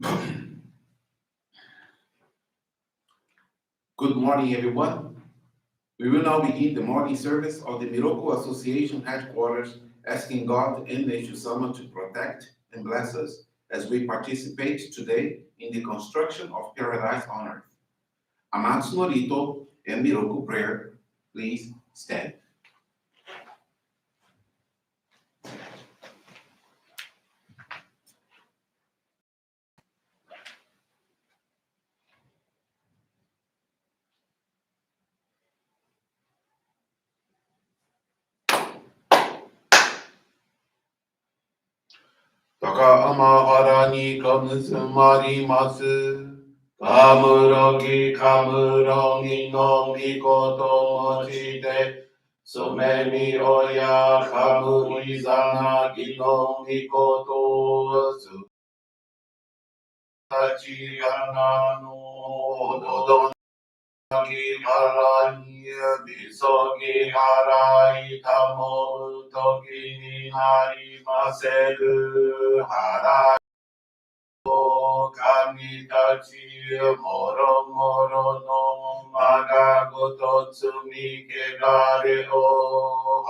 Good morning, everyone. We will now begin the morning service of the Miroku Association headquarters, asking God and Meishu-sama to protect and bless us as we participate today in the construction of paradise on earth. Amatsu-Norito and Miroku Prayer, please stand. Taka amahara ni kamusumarimasu. Kamurogi kamurogi no mikoto mochite. Sumemi oya kamurizana gino mikoto. Sutachi hana no dodon. Harai bisogi harai tamo toki ni hari maseru harai kami tachi moro moro no maga goto tsumi kegare o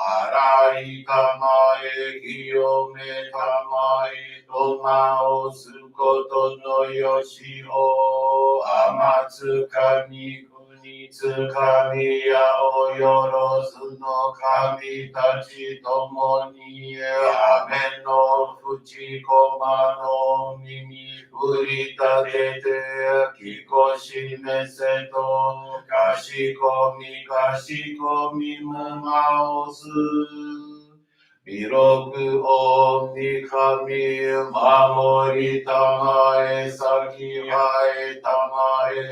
harai tamae kiyome tamae toma o sukoto no yoshi o amatsu kami tsukami ya o yorozu no kami tachi tomo ni amen no fuchi koma no mimi urita tete kikoshi meseto kashikomi mumaosu Miroku Om Kami Mamori Tamae Saki Hae Tamae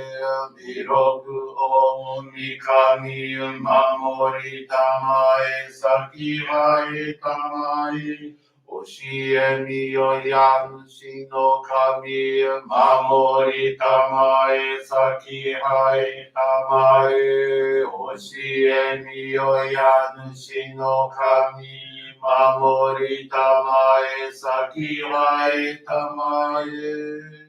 Miroku Om Kami Mamori Tamae Saki Hae Tamae Oshie Miyoyan Shino Kami Mamori Tamae Saki Hae Tamae Oshie Miyoyan Shino Kami Mamori tamae sakirai tamae.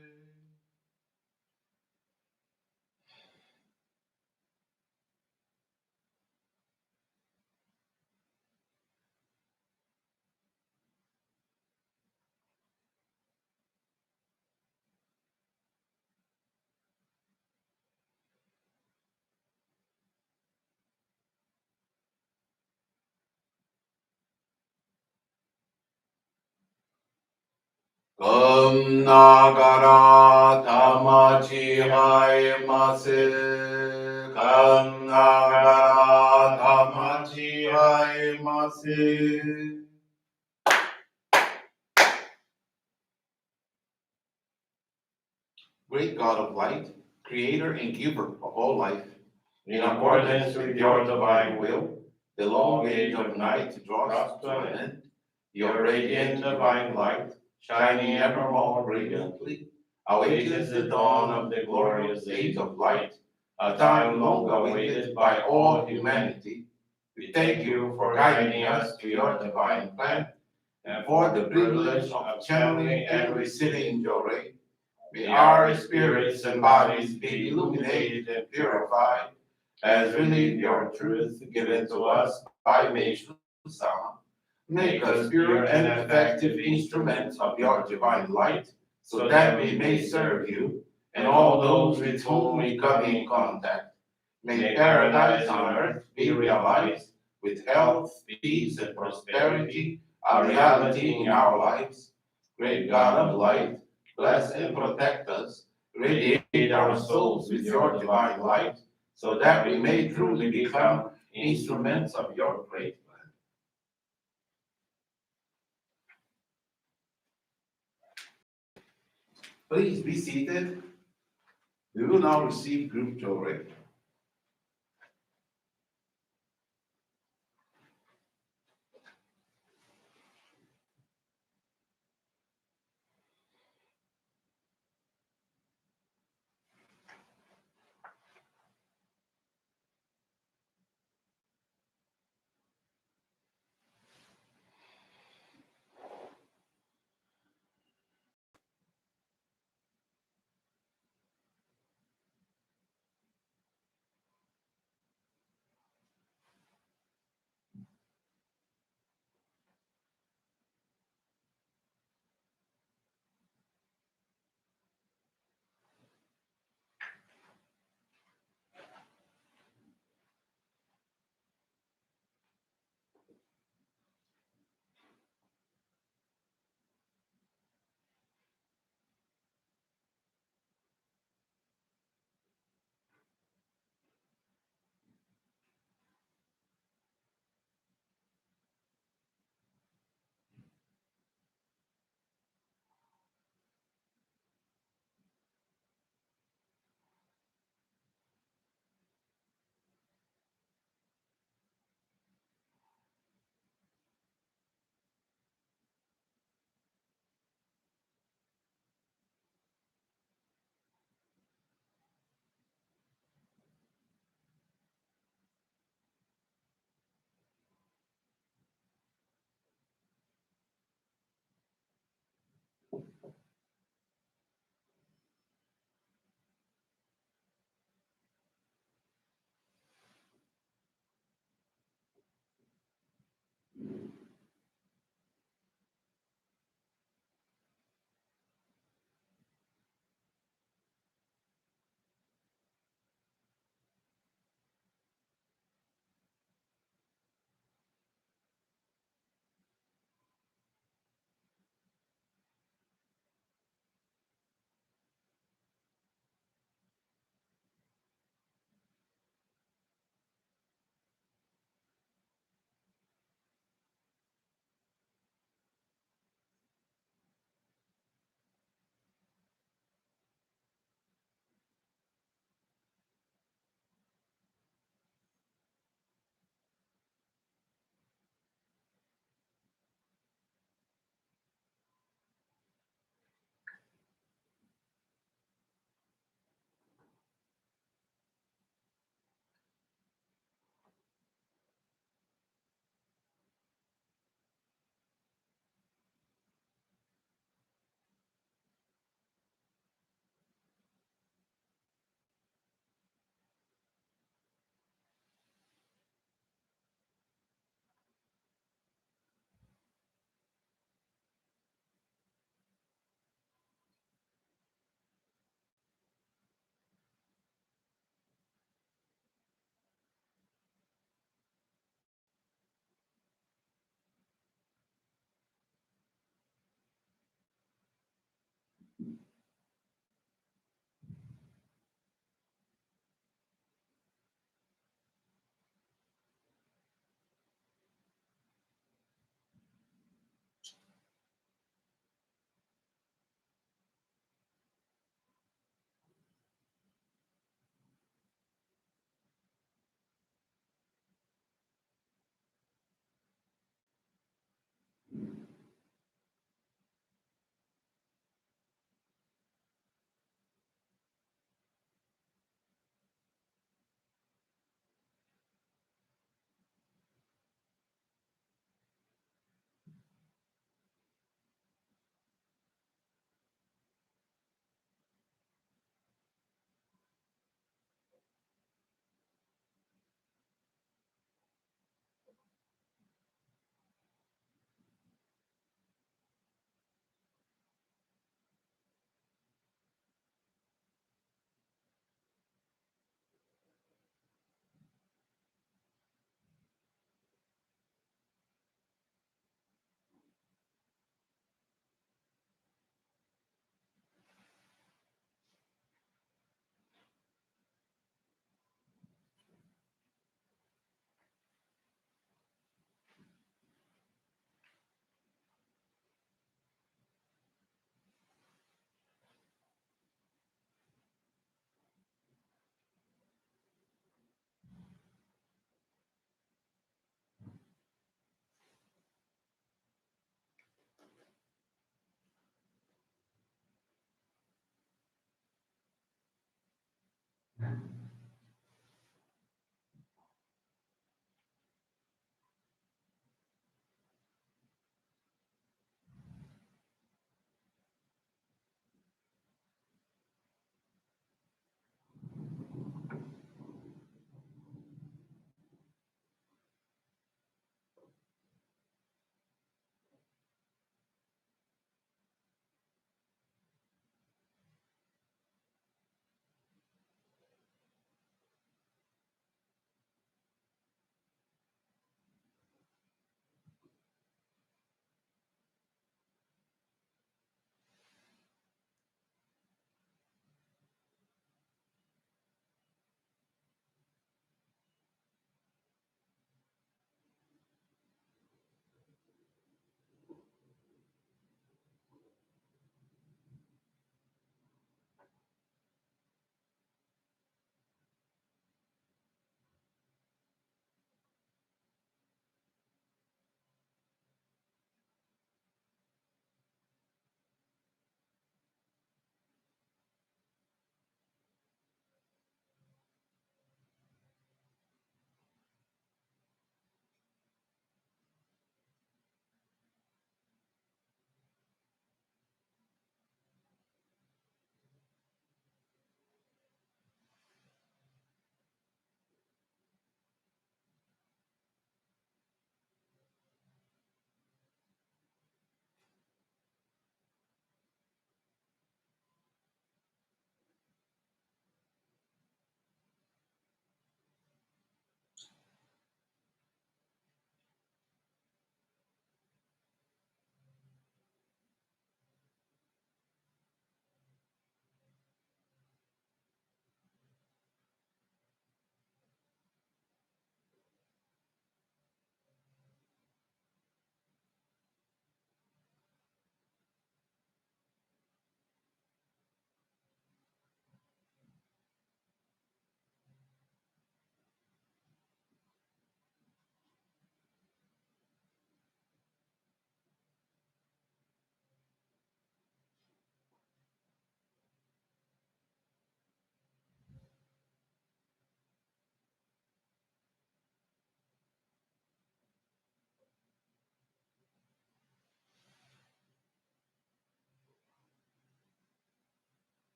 Nagara tamachi hai mase. Nagara tamachi hai mase. Great God of light, creator and giver of all life, in accordance with your divine will, the long age of night draws to an end. Your radiant divine light, shining ever more brilliantly, awakens the dawn of the glorious age of light, a time long awaited by all humanity. We thank you for guiding us to your divine plan, and for the privilege of channeling and receiving Johrei. May our spirits and bodies be illuminated and purified as we live your truth given to us by Meishu-sama. Make us pure and effective instruments of your divine light, so that we may serve you and all those with whom we come in contact. May paradise on earth be realized with health, peace, and prosperity, a reality in our lives. Great God of light, bless and protect us, radiate our souls with your divine light, so that we may truly become instruments of your great plan. Please be seated. We will now receive group Johrei.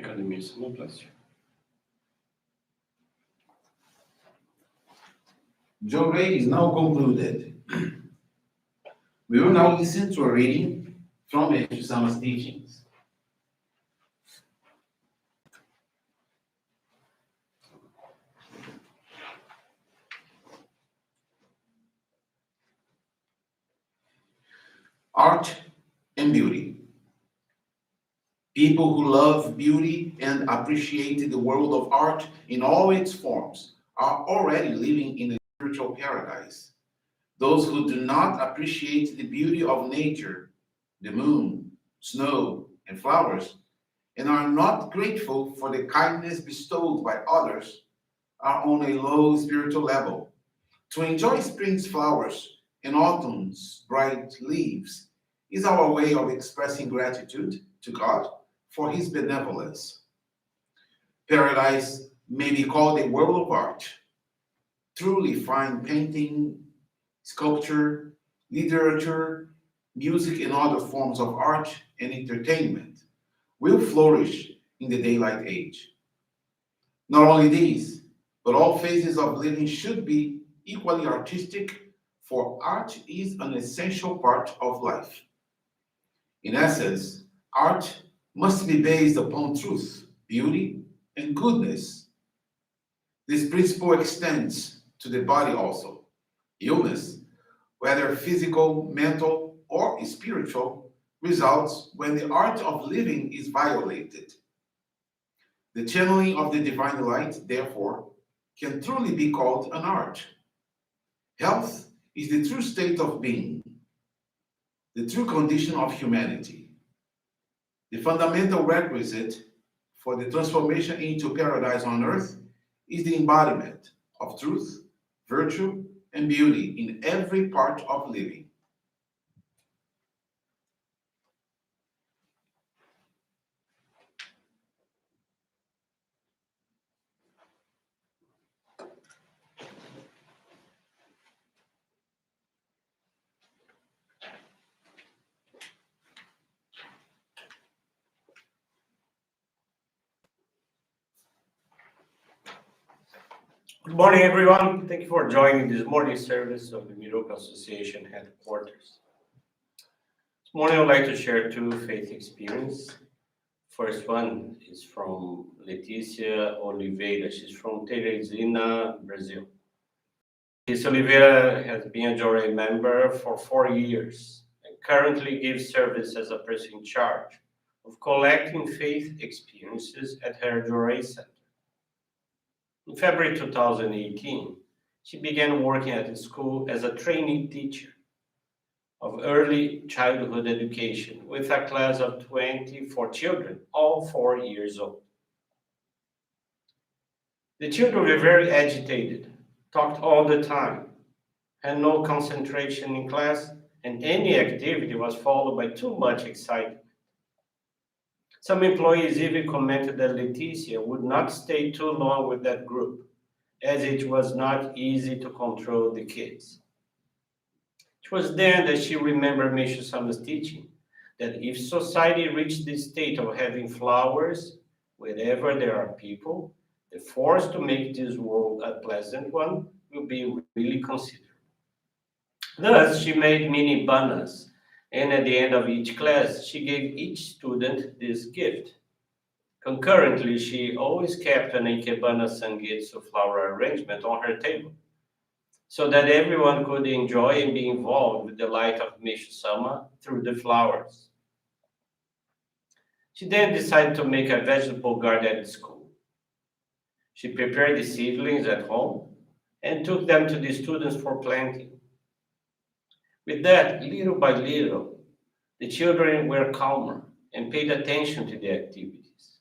Cadê Meishu-sama place? Johrei is now concluded. We will now listen to a reading from Meishu-sama's teachings. Art and beauty. People who love beauty and appreciate the world of art in all its forms are already living in a spiritual paradise. Those who do not appreciate the beauty of nature, the moon, snow, and flowers, and are not grateful for the kindness bestowed by others, are on a low spiritual level. To enjoy spring's flowers and autumn's bright leaves is our way of expressing gratitude to God for his benevolence. Paradise may be called a world of art. Truly fine painting, sculpture, literature, music, and other forms of art and entertainment will flourish in the daylight age. Not only these, but all phases of living should be equally artistic, for art is an essential part of life. In essence, art must be based upon truth, beauty, and goodness. This principle extends to the body also. Illness, whether physical, mental, or spiritual, results when the art of living is violated. The channeling of the divine light, therefore, can truly be called an art. Health is the true state of being, the true condition of humanity. The fundamental requisite for the transformation into paradise on earth is the embodiment of truth, virtue, and beauty in every part of living. Good morning, everyone. Thank you for joining this morning service of the Miroku Association headquarters. This morning, I'd like to share two faith experiences. First one is from Letícia Oliveira. She's from Teresina, Brazil. Letícia Oliveira has been a Johrei member for 4 years and currently gives service as a person in charge of collecting faith experiences at her Johrei Center. In February 2018, she began working at the school as a trainee teacher of early childhood education with a class of 24 children, all 4 years old. The children were very agitated, talked all the time, had no concentration in class, and any activity was followed by too much excitement. Some employees even commented that Letícia would not stay too long with that group, as it was not easy to control the kids. It was then that she remembered Meishu-sama's teaching that if society reached the state of having flowers wherever there are people, the force to make this world a pleasant one will be really considerable. Thus, she made mini banas, and at the end of each class, she gave each student this gift. Concurrently, she always kept an Ikebana Sangetsu flower arrangement on her table, so that everyone could enjoy and be involved with the light of Meishu-sama through the flowers. She then decided to make a vegetable garden at school. She prepared the seedlings at home and took them to the students for planting. With that, little by little, the children were calmer and paid attention to the activities.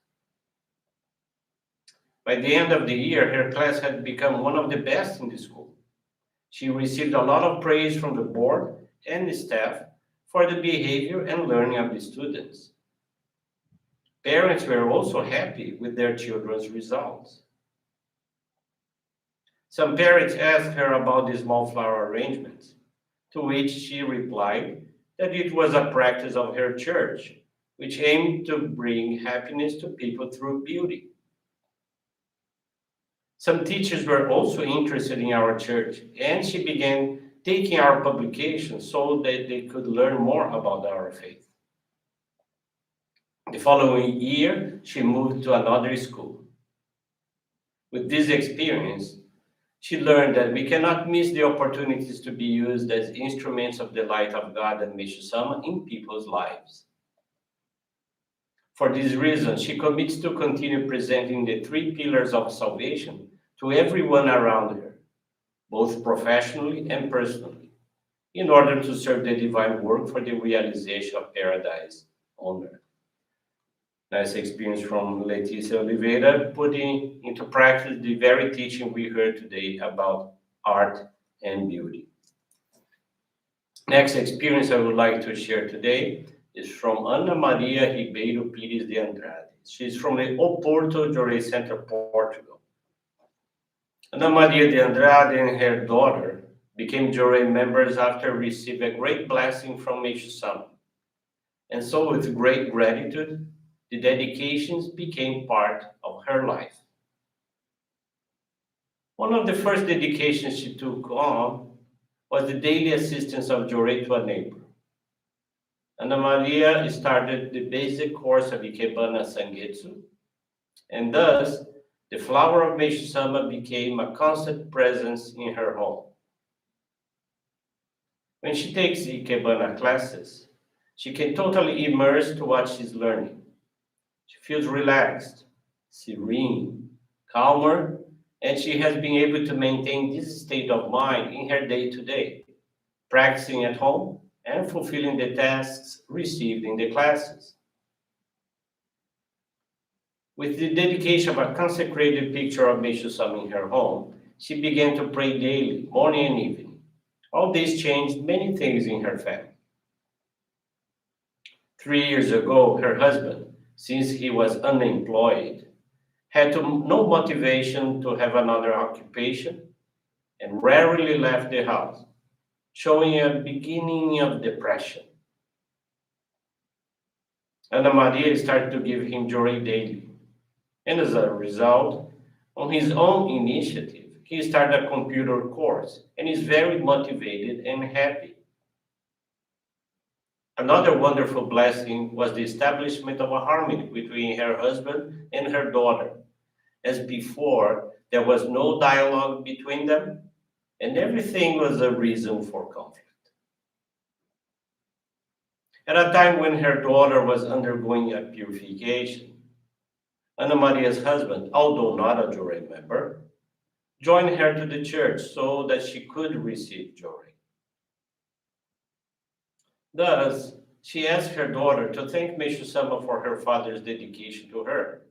By the end of the year, her class had become one of the best in the school. She received a lot of praise from the board and the staff for the behavior and learning of the students. Parents were also happy with their children's results. Some parents asked her about the small flower arrangements, to which she replied that it was a practice of her church, which aimed to bring happiness to people through beauty. Some teachers were also interested in our church, and she began taking our publications so that they could learn more about our faith. The following year, she moved to another school. With this experience, she learned that we cannot miss the opportunities to be used as instruments of the light of God and Meishu-sama in people's lives. For this reason, she commits to continue presenting the 3 pillars of salvation to everyone around her, both professionally and personally, in order to serve the divine work for the realization of paradise on earth. Nice experience from Letícia Oliveira, putting into practice the very teaching we heard today about art and beauty. Next experience I would like to share today is from Ana Maria Ribeiro Pires de Andrade. She's from the Oporto Johrei Center, Portugal. Ana Maria de Andrade and her daughter became Johrei members after receiving a great blessing from Meishu-sama. And so, with great gratitude, the dedications became part of her life. One of the first dedications she took on was the daily assistance of Johrei to a neighbor. Ana Maria started the basic course of Ikebana Sangetsu, and thus the flower of Meishu-sama became a constant presence in her home. When she takes Ikebana classes, she can totally immerse to what she's learning. She feels relaxed, serene, calmer, and she has been able to maintain this state of mind in her day-to-day, practicing at home and fulfilling the tasks received in the classes. With the dedication of a consecrated picture of Meishu-sama in her home, she began to pray daily, morning and evening. All this changed many things in her family. 3 years ago, her husband, since he was unemployed, had no motivation to have another occupation and rarely left the house, showing a beginning of depression. Ana Maria started to give him Johrei daily, and as a result, on his own initiative, he started a computer course and is very motivated and happy. Another wonderful blessing was the establishment of a harmony between her husband and her daughter. As before, there was no dialogue between them, and everything was a reason for conflict. At a time when her daughter was undergoing a purification, Ana Maria's husband, although not a Johrei member, joined her to the church so that she could receive Johrei. Thus, she asked her daughter to thank Meishu-sama for her father's dedication to her.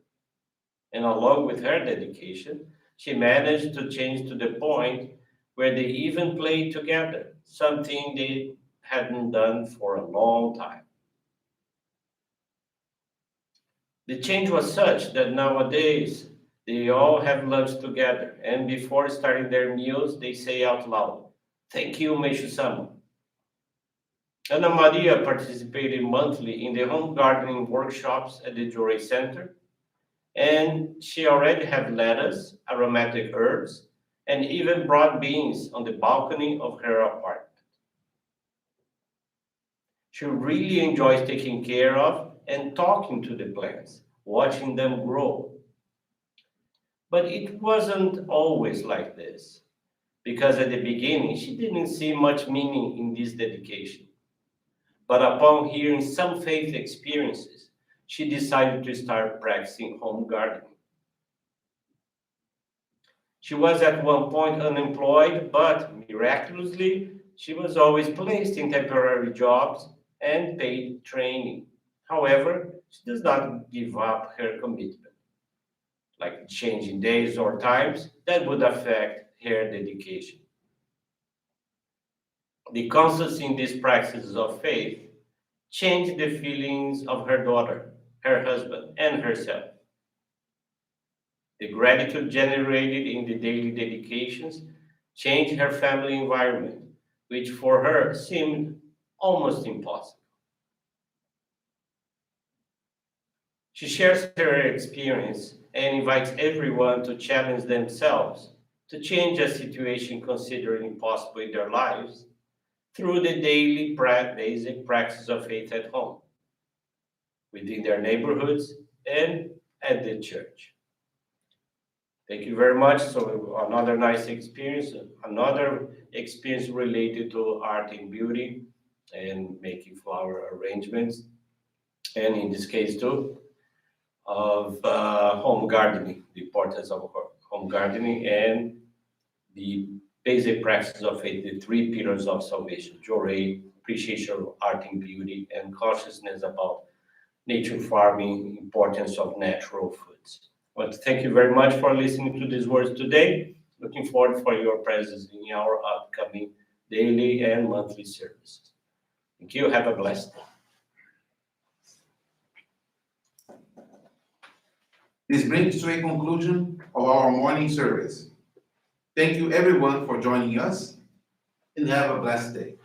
And along with her dedication, she managed to change to the point where they even played together, something they hadn't done for a long time. The change was such that nowadays they all have lunch together, and before starting their meals, they say out loud, "Thank you, Meishu-sama." Ana Maria participated monthly in the home gardening workshops at the Johrei Center, and she already had lettuce, aromatic herbs, and even broad beans on the balcony of her apartment. She really enjoys taking care of and talking to the plants, watching them grow. But it wasn't always like this, because at the beginning she didn't see much meaning in this dedication. But upon hearing some faith experiences, she decided to start practicing home gardening. She was at one point unemployed, but miraculously, she was always placed in temporary jobs and paid training. However, she does not give up her commitment, like changing days or times that would affect her dedication. The constancy in these practices of faith changed the feelings of her daughter, her husband, and herself. The gratitude generated in the daily dedications changed her family environment, which for her seemed almost impossible. She shares her experience and invites everyone to challenge themselves to change a situation considered impossible in their lives through the daily basic practice of faith at home, within their neighborhoods, and at the church. Thank you very much. So another nice experience, another experience related to art and beauty and making flower arrangements, and in this case too, of home gardening, the importance of home gardening and the basic practices of faith, the three pillars of salvation: Johrei, appreciation of art and beauty, and consciousness about nature farming, importance of natural foods. I want to thank you very much for listening to these words today. Looking forward for your presence in our upcoming daily and monthly services. Thank you. Have a blessed day. This brings to a conclusion of our morning service. Thank you everyone for joining us, and have a blessed day.